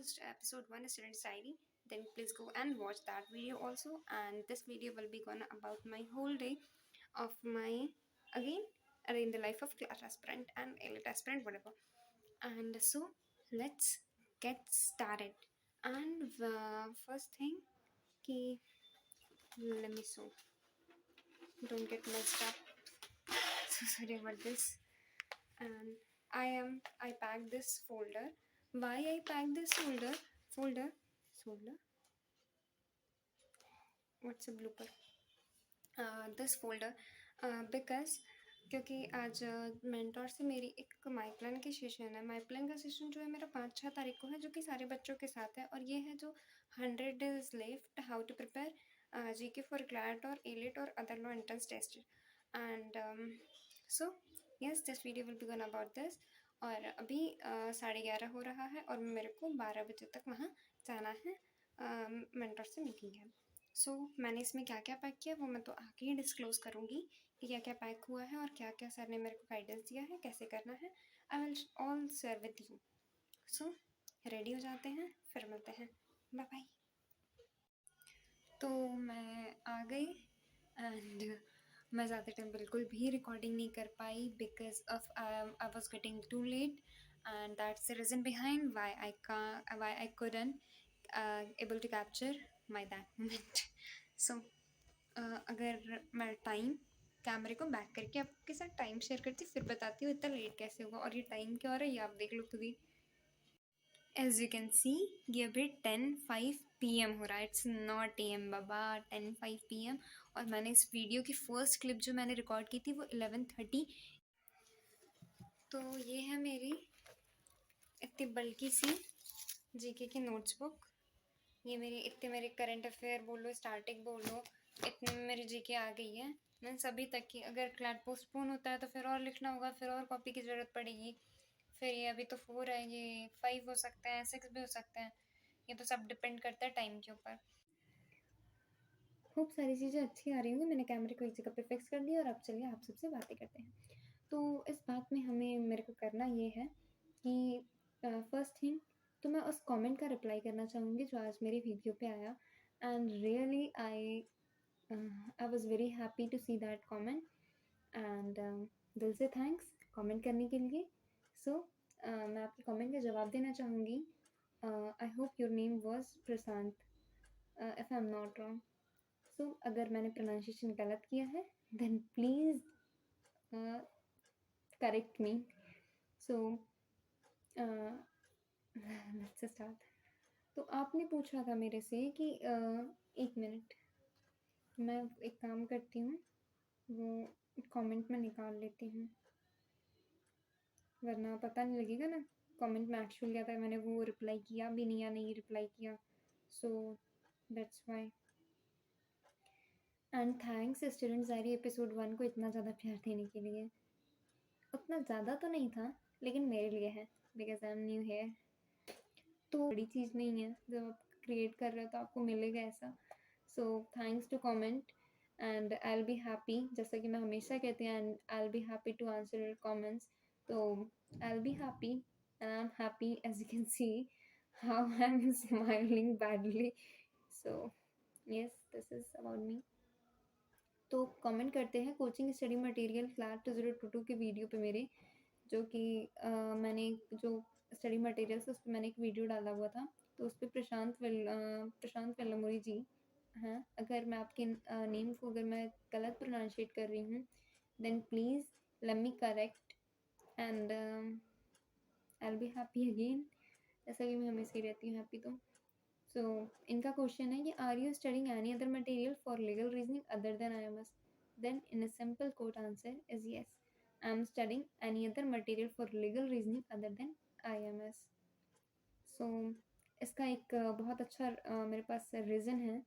watched episode 1 Student's Diary, then please go and watch that video also. And this video will be gonna about my whole day of my again in the life of class aspirant and elite aspirant, whatever. And so let's get started. And first thing, key, let me so don't get messed up. So sorry about this. And I packed this folder. Why I packed this folder folder what's a blooper this folder because क्योंकि आज mentor से मेरी एक माइप्लान की session है। माइप्लान का session जो है मेरा 5-6 तारीख को है, जो कि सारे बच्चों के साथ है। और ये है जो 100 days left how to prepare GK for CLAT और एलिट और other law entrance test. And so yes, this video will be gonna about this. और अभी 11:30 हो रहा है और मेरे को 12 बजे तक वहाँ जाना है मेंटोर से मीटिंग है। सो मैंने इसमें क्या क्या पैक किया वो मैं तो आगे ही डिस्क्लोज करूँगी कि क्या क्या पैक हुआ है और क्या क्या सर ने मेरे को गाइडेंस दिया है, कैसे करना है। I will all share with you. So ready हो जाते हैं, फिर मिलते हैं। Bye bye. तो मैं आ गई एंड मैं ज़्यादा टाइम बिल्कुल भी रिकॉर्डिंग नहीं कर पाई because of I was getting too late and that's the reason behind why I couldn't able to capture my that moment. So अगर मैं टाइम कैमरे को बैक करके आपके साथ टाइम शेयर करती फिर बताती हूँ इतना लेट कैसे होगा। और ये टाइम क्या हो रहा है ये आप देख लो खुद ही। एज यू कैन सी ये अभी 10:05 PM हो रहा है। It's not AM Baba, 10:05 PM। और मैंने इस वीडियो की फर्स्ट क्लिप जो मैंने रिकॉर्ड की थी वो 11:30। तो ये है मेरी इतनी बल्कि सी जीके की नोट्स बुक। ये मेरे करंट अफेयर बोलो, स्टार्टिंग बोलो, इतने में मेरी जीके आ गई है। मैं सभी तक की, अगर क्लैट पोस्टपोन होता है तो फिर और लिखना होगा, फिर और कॉपी की ज़रूरत पड़ेगी। फिर ये अभी तो 4 है, ये 5 हो सकते हैं, 6 भी हो सकते हैं। ये तो सब डिपेंड करता है टाइम के ऊपर। खूब सारी चीज़ें अच्छी आ रही होंगी। मैंने कैमरे को एक जगह पे फिक्स कर दिया और अब चलिए आप सबसे बातें करते हैं। तो इस बात में मेरे को करना ये है कि फर्स्ट थिंग तो मैं उस कमेंट का रिप्लाई करना चाहूँगी जो आज मेरी वीडियो पे आया। And really I was very happy to see that comment and दिल से थैंक्स कमेंट करने के लिए। सो मैं आपके कमेंट का जवाब देना चाहूँगी। I hope your name was Prashant, if I am not wrong. So अगर मैंने प्रोनाउंसिएशन गलत किया है then please correct me. So let's start. तो आपने पूछा था मेरे से कि एक मिनट मैं एक काम करती हूँ, वो कमेंट में निकाल लेती हूँ वरना पता नहीं लगेगा ना कमेंट में एक्चुअल क्या था, मैंने वो रिप्लाई किया भी नहीं या नहीं रिप्लाई किया। So that's why. And thanks students diary episode 1 को इतना ज़्यादा प्यार देने के लिए। उतना ज़्यादा तो नहीं था लेकिन मेरे लिए है because I am new here. तो बड़ी चीज़ नहीं है, जब आप क्रिएट कर रहे हो तो आपको मिलेगा ऐसा। So thanks to comment and I will be happy, जैसा कि मैं हमेशा कहती हूँ, and I will be happy to answer your comments. तो I will be happy and I am happy as you can see how I am smiling badly. So yes, this is about me. तो comment करते हैं coaching study material class 2022 के video पे मेरे, जो कि मैंने जो स्टडी मटेरियल्स उस पर मैंने एक वीडियो डाला हुआ था। तो उस पर प्रशांत वेल्लमोरी जी हैं। अगर मैं आपके नेम को अगर मैं गलत प्रोनाउंशिएट कर रही हूँ then please let me correct and I will be happy again, जैसा कि मैं हमेशा ही रहती हूँ हैप्पी। तो सो इनका क्वेश्चन है कि are you studying any other material for legal reasoning other than IMS? Then in a simple quote answer is yes, I am studying any other material for legal reasoning other than IMS। So इसका एक बहुत अच्छा मेरे पास reason है,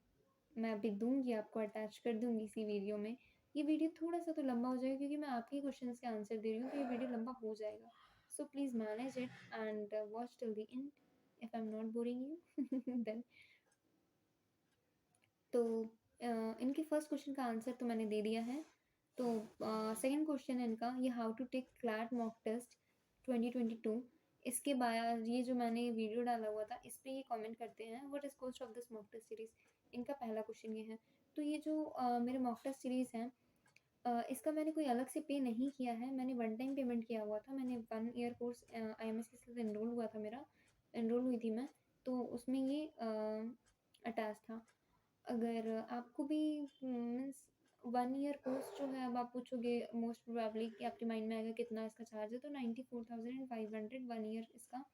मैं अभी दूंगी आपको, अटैच कर दूंगी इसी वीडियो में। ये वीडियो थोड़ा सा तो लंबा हो जाएगा क्योंकि मैं आपके क्वेश्चंस के आंसर दे रही हूँ, तो ये वीडियो लंबा हो जाएगा। So please manage it and watch till the end if I am not boring you then. तो इनके फर्स्ट क्वेश्चन का आंसर तो मैंने दे दिया है। तो सेकंड क्वेश्चन है इनका, ये how to take CLAT mock test 2022 इसके बाद ये जो मैंने वीडियो डाला हुआ था इस पे ये कमेंट करते हैं what is cost of this mock test series. इनका पहला क्वेश्चन ये है। तो ये जो मेरे मॉक टेस्ट सीरीज़ हैं इसका मैंने कोई अलग से पे नहीं किया है, मैंने वन टाइम पेमेंट किया हुआ था। मैंने 1 ईयर कोर्स आईएमएस के साथ एनरोल हुआ था मेरा, एनरोल हुई थी मैं, तो उसमें ये अटैच था। अगर आपको भी मीन्स 1 ईयर कोर्स जो है, अब आप पूछोगे मोस्ट प्रोबेबली कि आपके माइंड में आएगा कितना इसका चार्ज है, तो 94,500 1 ईयर इसका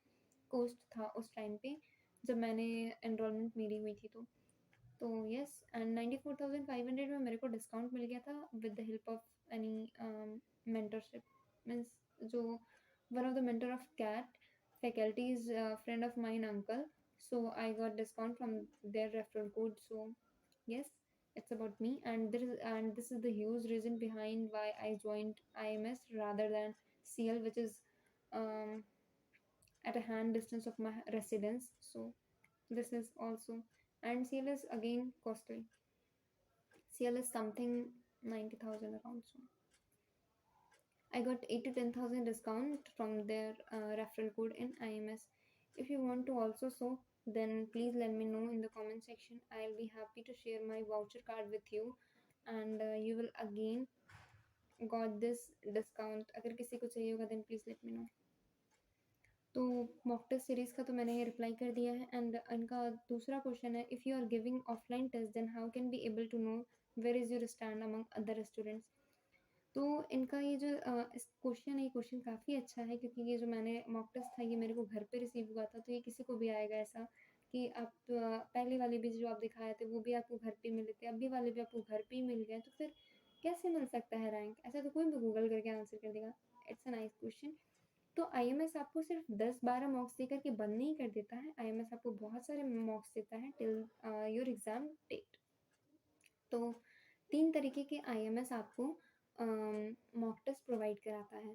कॉस्ट था उस टाइम पे जब मैंने एनरोलमेंट मेरी हुई थी तो यस एंड 94,500 में मेरे को डिस्काउंट मिल गया था with the help of any mentorship means जो one of the mentor of CAT faculty is friend of mine uncle, so I got discount from their referral code. So yes, it's about me, and this is the huge reason behind why I joined IMS rather than CL, which is um, at a hand distance of my residence. So this is also, and CL is again costly. CL is something 90,000 around. So I got 8 to 10,000 discount from their referral code in IMS. If you want to also so, then please let me know in the comment section. I'll be happy to share my voucher card with you, and you will again got this discount. अगर किसी को चाहिए होगा then please let me know. तो mock test series का तो मैंने ये रिप्लाई कर दिया है। एंड इनका दूसरा क्वेश्चन है, if you are giving offline test then how can be able to know where is your stand among other students. तो इनका ये जो इस क्वेश्चन है, ये क्वेश्चन काफ़ी अच्छा है क्योंकि ये जो मैंने मॉक टेस्ट था ये मेरे को घर पे रिसीव हुआ था, तो ये किसी को भी आएगा ऐसा कि आप पहले वाले भी जो आप दिखाए थे वो भी आपको घर पे मिले थे, अभी वाले भी आपको घर पे ही मिल गए, तो फिर कैसे मिल सकता है रैंक? ऐसा तो कोई भी गूगल करके आंसर कर देगा। It's a nice question. तो आईएमएस आपको सिर्फ 10-12 मॉक्स देकर के बंद नहीं कर देता है, आईएमएस आपको बहुत सारे मॉक्स देता है टिल योर एग्ज़ाम डेट। तो 3 तरीके के आईएमएस आपको मॉक टेस्ट प्रोवाइड कराता है।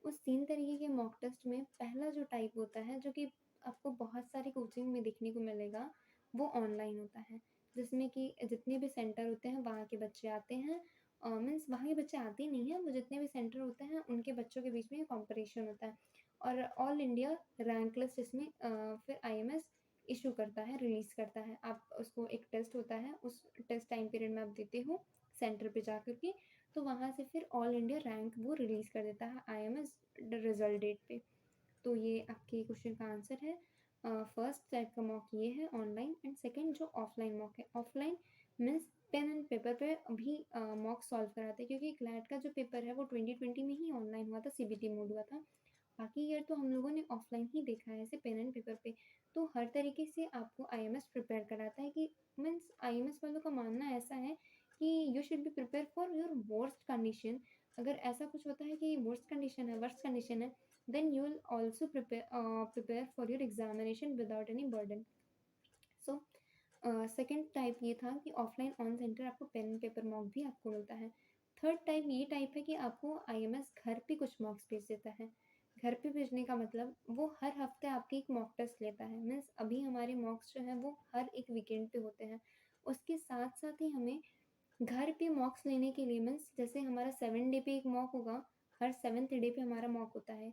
उस 3 तरीके के मॉक टेस्ट में पहला जो टाइप होता है, जो कि आपको बहुत सारी कोचिंग में देखने को मिलेगा, वो ऑनलाइन होता है। जिसमें कि जितने भी सेंटर होते हैं वहाँ के बच्चे आते हैं, मीन्स वहाँ के बच्चे आते नहीं हैं, वो जितने भी सेंटर होते हैं उनके बच्चों के बीच में कॉम्पिटिशन होता है और ऑल इंडिया रैंक लिस्ट इसमें फिर आईएमएस इशू करता है, रिलीज़ करता है। आप उसको एक टेस्ट होता है, उस टेस्ट टाइम पीरियड में आप देते हो सेंटर पे जा कर के, तो वहाँ से फिर ऑल इंडिया रैंक वो रिलीज़ कर देता है आईएमएस रिजल्ट डेट पे। तो ये आपके क्वेश्चन का आंसर है। फर्स्ट टाइप का मॉक ये है ऑनलाइन, एंड सेकंड जो ऑफलाइन मॉक है, offline means pen and paper पे भी मॉक सॉल्व कराते हैं, क्योंकि क्लैट का जो पेपर है वो 2020 में ही ऑनलाइन हुआ था, सीबीटी मोड हुआ था। बाकी ईयर तो हम लोगों ने ऑफलाइन ही देखा है ऐसे पेन एंड पेपर पे। तो हर तरीके से आपको आईएमएस प्रिपेयर कराता है कि मीन्स आईएमएस वालों का मानना ऐसा है कि you should be prepare for your worst condition. अगर ऐसा कुछ होता है कि वर्स्ट कंडीशन है, वर्स्ट कंडीशन है, then you will also prepare for your examination without any burden. So second type ये था कि ऑफलाइन ऑन सेंटर आपको पेन पेपर मॉक भी आपको मिलता है। थर्ड टाइप ये टाइप है कि आपको आईएमएस घर पे कुछ मॉक्स भेज देता है। घर पे भेजने का मतलब वो हर हफ्ते आपकी एक मॉक टेस्ट लेता है। मीन्स अभी हमारे मॉक्स जो हैं वो हर एक वीकेंड पे होते हैं। उसके साथ साथ ही हमें घर पे मॉक्स लेने के लिए मीन्स जैसे हमारा 7 डे पे एक मॉक होगा, हर 7th डे पे हमारा मॉक होता है।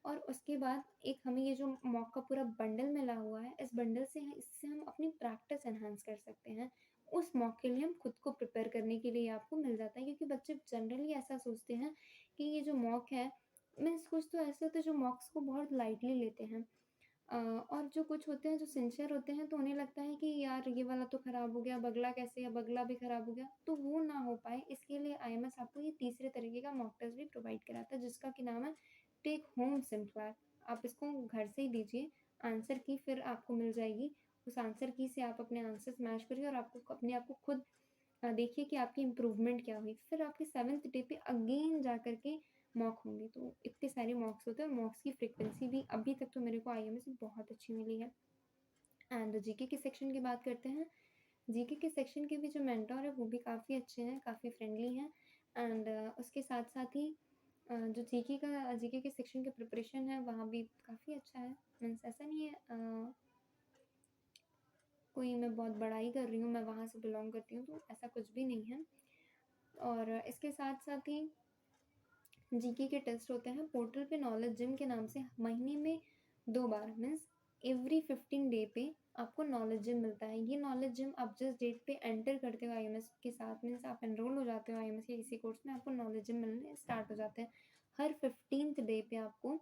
और उसके बाद एक हमें ये जो मॉक का पूरा बंडल मिला हुआ है, इस बंडल से इससे हम अपनी प्रैक्टिस एनहांस कर सकते हैं। उस मॉक के लिए हम खुद को प्रिपेयर करने के लिए आपको मिल जाता है, क्योंकि बच्चे जनरली ऐसा सोचते हैं कि ये जो मॉक है, मीन्स कुछ तो ऐसे होते हैं जो मॉक्स को बहुत लाइटली लेते हैं। और जो कुछ होते हैं जो सिंसियर होते हैं, तो उन्हें लगता है कि यार ये वाला तो ख़राब हो गया, अब अगला कैसे, अब अगला भी ख़राब हो गया, तो वो ना हो पाए इसके लिए आईएमएस आपको ये तीसरे तरीके का मॉक टेस्ट भी प्रोवाइड कराता है, जिसका कि नाम है टेक होम सिम्प्लैक। आप इसको घर से ही दीजिए, आंसर की फिर आपको मिल जाएगी। उस आंसर की से आप अपने आंसर मैच करिए और आपको अपने आप को खुद देखिए कि आपकी इम्प्रूवमेंट क्या हुई। फिर आपके 7th डे पे अगेन जा कर के मॉक होंगे। तो इतने सारे मॉक्स होते हैं और मॉक्स की फ्रीक्वेंसी भी अभी तक तो मेरे को आईएमएस में बहुत अच्छी मिली है। एंड जीके के सेक्शन की बात करते हैं। जीके के सेक्शन के भी जो मेंटर है वो भी काफ़ी अच्छे हैं, काफ़ी फ्रेंडली हैं। एंड उसके साथ साथ ही जो जीके के सेक्शन का प्रिपरेशन है वहाँ भी काफ़ी अच्छा है। मीन्स ऐसा नहीं है कोई मैं बहुत बड़ाई कर रही हूँ, मैं वहाँ से बिलोंग करती हूँ, तो ऐसा कुछ भी नहीं है। और इसके साथ साथ ही जीके के टेस्ट होते हैं पोर्टल पे, नॉलेज जिम के नाम से महीने में 2 बार मीन्स एवरी 15 डे पे आपको नॉलेज जिम मिलता है। ये नॉलेज जिम आप जिस डेट पे एंटर करते हो आईएमएस के साथ, मीन्स आप एनरोल हो जाते हो आईएमएस के किसी कोर्स में, आपको नॉलेज जिम मिलने स्टार्ट हो जाते हैं। हर 15th डे पे आपको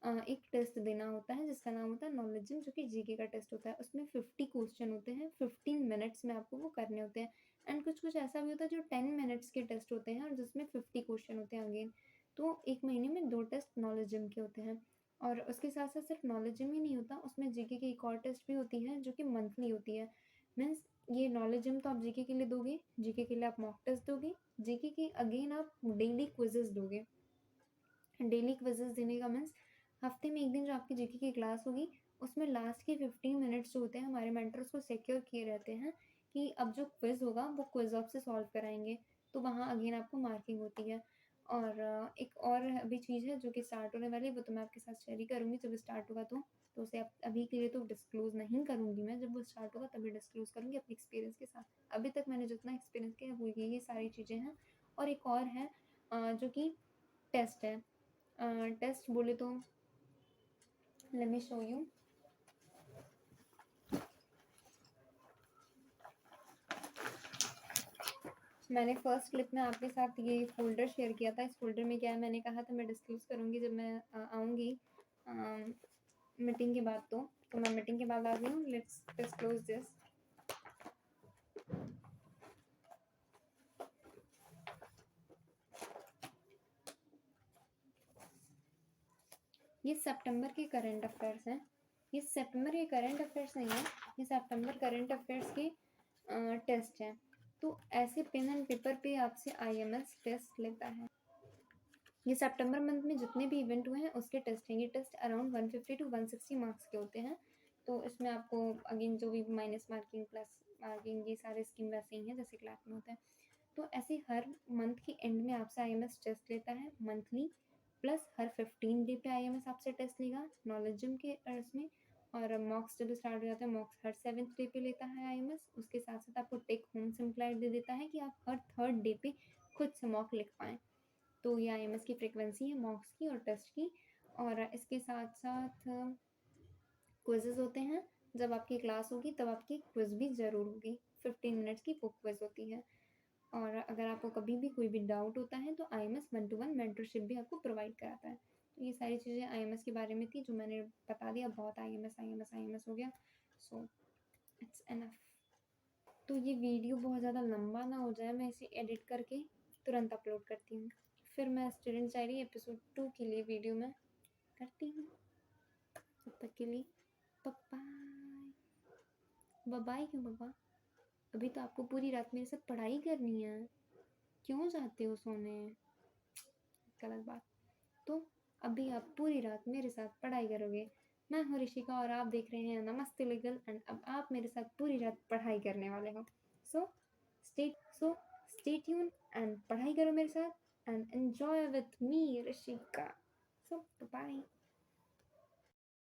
एक टेस्ट देना होता है जिसका नाम होता है नॉलेज जिम, जो कि जीके का टेस्ट होता है। उसमें 50 क्वेश्चन होते हैं, 15 मिनट्स में आपको वो करने होते हैं। एंड कुछ कुछ ऐसा भी होता है जो 10 मिनट्स के टेस्ट होते हैं और जिसमें 50 क्वेश्चन होते हैं अगेन। तो एक महीने में 2 टेस्ट नॉलेज जिम के होते हैं। और उसके साथ साथ सिर्फ नॉलेज जिम ही नहीं होता, उसमें जीके की एक और टेस्ट भी होती है जो कि मंथली होती है। मीन्स ये नॉलेज जिम तो आप जीके के लिए दोगे, जीके के लिए आप मॉक टेस्ट दोगे, जीके की अगेन आप डेली क्विजेस दोगे। डेली क्विजेस देने का मीन्स हफ्ते में एक दिन जो आपकी जीके की क्लास होगी उसमें लास्ट के 15 मिनट्स जो होते हैं हमारे मेंटर उसको सिक्योर किए रहते हैं कि अब जो क्विज होगा वो क्विज आपसे सॉल्व कराएंगे, तो वहाँ अगेन आपको मार्किंग होती है। और एक और भी चीज़ है जो कि स्टार्ट होने वाली है, वो तो मैं आपके साथ शेयर ही करूँगी जब स्टार्ट होगा। तो उसे अब अभी के लिए तो डिस्क्लोज़ नहीं करूँगी मैं, जब वो स्टार्ट होगा तभी डिस्क्लोज़ करूँगी अपने एक्सपीरियंस के साथ। अभी तक मैंने जितना एक्सपीरियंस किया है वो ये सारी चीज़ें हैं। और एक और है जो कि टेस्ट है। टेस्ट बोले तो लेट मी शो यू। मैंने फर्स्ट क्लिप में आपके साथ ये फ़ोल्डर शेयर किया था। इस फ़ोल्डर में क्या है, मैंने कहा था मैं डिस्क्लोज़ करूँगी जब मैं आऊँगी मीटिंग के बाद। तो मैं मीटिंग के बाद आ गई हूँ। Let's disclose this. ये सितंबर के करंट अफेयर्स हैं। ये सितंबर के करंट अफेयर्स नहीं है, ये सितंबर करंट अफेयर्स के टेस्ट हैं। तो ऐसे पेन एंड पेपर पे आपसे आईएमएस टेस्ट लेता है। ये सितंबर मंथ में जितने भी इवेंट हुए हैं उसके टेस्ट हैं। ये टेस्ट अराउंड 150 to 160 मार्क्स के होते हैं। तो इसमें आपको अगेन जो भी माइनस मार्किंग प्लस मार्किंग ये सारे स्कीम वैसे ही हैं जैसे क्लास में होते हैं। तो ऐसे हर मंथ के एंड में आपसे आईएमएस टेस्ट लेता है मंथली, प्लस हर 15 डे पे आईएमएस आपसे टेस्ट लेगा नॉलेज जिम के इसमें। और मॉक्स जब स्टार्ट हो जाता है, मॉक्स हर 7th डे पे लेता है आईएमएस। उसके साथ साथ आपको टेक होम सिम्प्लाइड दे देता है कि आप हर 3rd डे पे खुद से मॉक लिख पाएँ। तो ये आईएमएस की फ्रीक्वेंसी है मॉक्स की और टेस्ट की। और इसके साथ साथ क्विजेज होते हैं। जब आपकी क्लास होगी तब आपकी क्विज भी ज़रूर होगी, 15 मिनट्स की वो क्विज होती है। और अगर आपको कभी भी कोई भी डाउट होता है तो आईएमएस 1-to-1 मेंटरशिप भी आपको प्रोवाइड कराता है। तो ये सारी चीज़ें आईएमएस के बारे में थी जो मैंने बता दिया। बहुत आईएमएस हो गया, सो इट्स एनफ। तो ये वीडियो बहुत ज़्यादा लंबा ना हो जाए, मैं इसे एडिट करके तुरंत अपलोड करती हूँ। फिर मैं स्टूडेंट डायरी एपिसोड 2 के लिए वीडियो में करती हूँ। तब तक के लिए बाय बाय। क्यों बाबा, अभी तो आपको पूरी रात मेरे साथ पढ़ाई करनी है, क्यों जाते हो सोने? गलत बात। तो अभी आप पूरी रात मेरे साथ पढ़ाई करोगे। मैं हूँ ऋषिका और आप देख रहे हैं नमस्ते लीगल। एंड अब आप मेरे साथ पूरी रात पढ़ाई करने वाले हो। सो स्टे ट्यून एंड पढ़ाई करो मेरे साथ and enjoy with me Rishika. So bye.